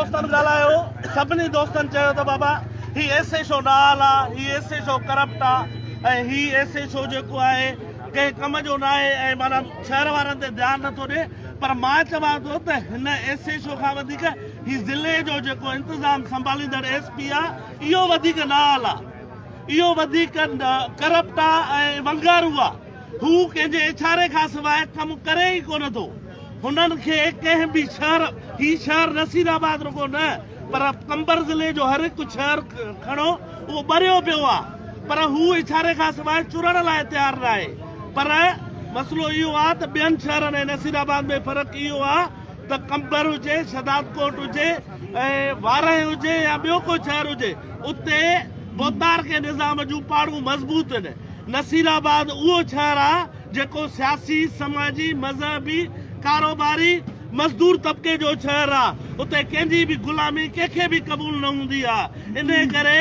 दोस्तनि ॻाल्हायो, सभिनी दोस्तनि चयो त बाबा ही एसे शो नाल आहे, ही एसे शो करप्ट आहे ऐं ही एसे शो जेको आहे कंहिं कम जो न आहे ऐं माना शहर वारनि ते ध्यानु नथो ॾे। पर मां चवां थो त हिन एसे शो खां वधीक ही ज़िले जो जेको इंतज़ाम संभालींदड़ SP आहे इहो वधीक नाल आहे, इहो वधीक करप्ट आहे ऐं वंगारू आहे। हू कंहिंजे इशारे खां सवाइ कमु करे ई कोन थो। हुननि खे कंहिं बि शहर, ही शहर नसीराबाद रुगो न पर कंबर ज़िले जो हर हिकु शहर खणो उहो ॿरियो पियो आहे, पर हू इशारे खां सवाइ चुरण लाइ तयारु न आहे। पर मसइलो इहो आहे त ॿियनि शहरनि ऐं नसीराबाद में फ़र्क़ु इहो आहे त कंबर हुजे, शदादकोट हुजे ऐं वारह हुजे या ॿियो को शहर हुजे, उते बोतार के निज़ाम जूं पाड़ूं मज़बूत आहिनि। नसीराबाद उहो शहर आहे जेको सियासी, समाजी, मज़हबी, कारोबारी, मज़दूर तबिके जो शहर आहे। उते कंहिंजी बि ग़ुलामी कंहिंखे बि क़बूल न हूंदी आहे। इन करे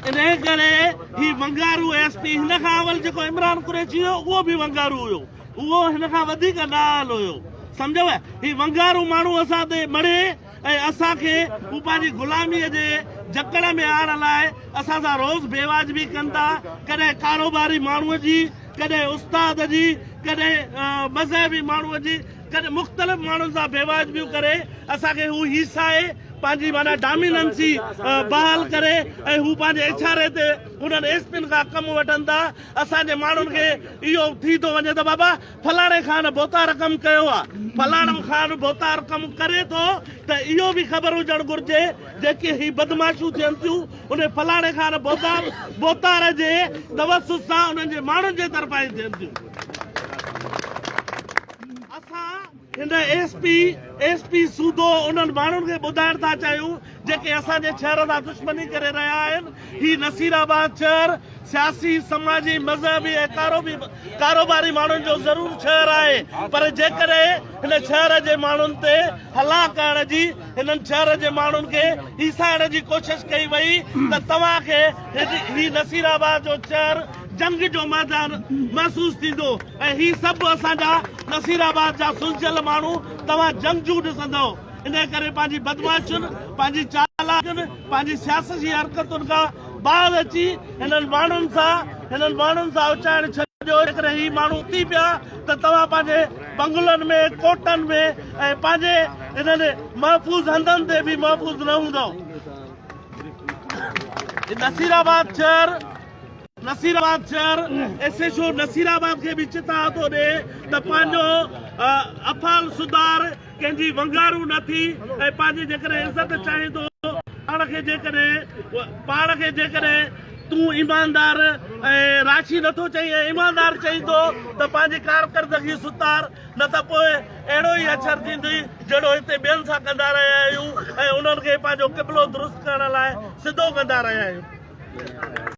ही वंगारू SP हिन खां अवल जेको इमरान कुरैशी हुयो उहो बि वंगारू हुयो, उहो हिन खां वधीक नाल हुयो। सम्झव, ही वंगारू माण्हू असां ते मरे ऐं असांखे हू पंहिंजी ग़ुलामीअ जे जकड़ में आणण लाइ असां सां रोज़ बेवाजिबी कनि था। कॾहिं कारोबारी माण्हूअ जी, कॾहिं उस्ताद जी, कॾहिं मज़हबी माण्हूअ जी, कॾहिं मुख़्तलिफ़ माण्हुनि सां बेवाजिबियूं करे असांखे हू हिसाए पंहिंजी माना डोमिनेंसी बहाल करे ऐं हू पंहिंजे इशारे ते हुननि SPनि खां कमु वठनि था। असांजे माण्हुनि खे इहो थी थो वञे त बाबा फलाणे खान बोतार कमु कयो आहे, फलाणो खान बोतार कमु करे थो, त इहो बि ख़बर हुजणु घुरिजे जेके ही बदमाशियूं थियनि थियूं उन फलाणे खान बोतार जे तवसुस सां उन्हनि जे माण्हुनि जे तरफ़ां ई थियनि थियूं। असां हिन SP सूदो उन्हनि माण्हुनि खे ॿुधाइण था चाहियूं जेके असांजे शहर सां दुश्मनी करे रहिया आहिनि। ही नसीराबाद शहर सियासी, समाजी, मज़हबी ऐं कारोबारी माण्हुनि जो ज़रूरु शहर आहे, पर जेकॾहिं हिन शहर जे माण्हुनि ते हला करण जी, हिननि शहर जे माण्हुनि खे हिसाइण जी कोशिशि कई वई त तव्हांखे ही नसीराबाद जो शहर जंग जो मैदान महसूस थींदो ऐं ही सभु असांजा नसीराबाद जा सुलझियल माण्हू तव्हां जंगजू ॾिसंदव। इन करे पंहिंजी बदमाशियुनि, पंहिंजी चालाकियुनि, पंहिंजी सियासी हरकतुनि खां बाद अची हिननि माण्हुनि सां उचाइण छॾियो। जेकॾहिं ही माण्हू थी पिया त तव्हां पंहिंजे बंगलनि में, कोटनि में ऐं पंहिंजे हिननि महफ़ूज़ हंधनि ते बि महफ़ूज़ न हूंदव। नसीराबाद शहर ऐसे शो नसीराबाद खे बि चिता थो ॾे त पंहिंजो अफ़ाल सुधार कंहिंजी वंगारू न थी ऐं पंहिंजी जेकॾहिं इज़त चाहे थो पाण खे जेकॾहिं तूं ईमानदार ऐं राशि नथो चई ऐं ईमानदार चई थो त पंहिंजी कारकर्दगी सुधार, न त पोइ अहिड़ो ई अछर थींदी जहिड़ो हिते ॿियनि सां कंदा रहिया आहियूं ऐं उन्हनि खे पंहिंजो क़िबलो दुरुस्त करण लाइ सिधो कंदा रहिया आहियूं।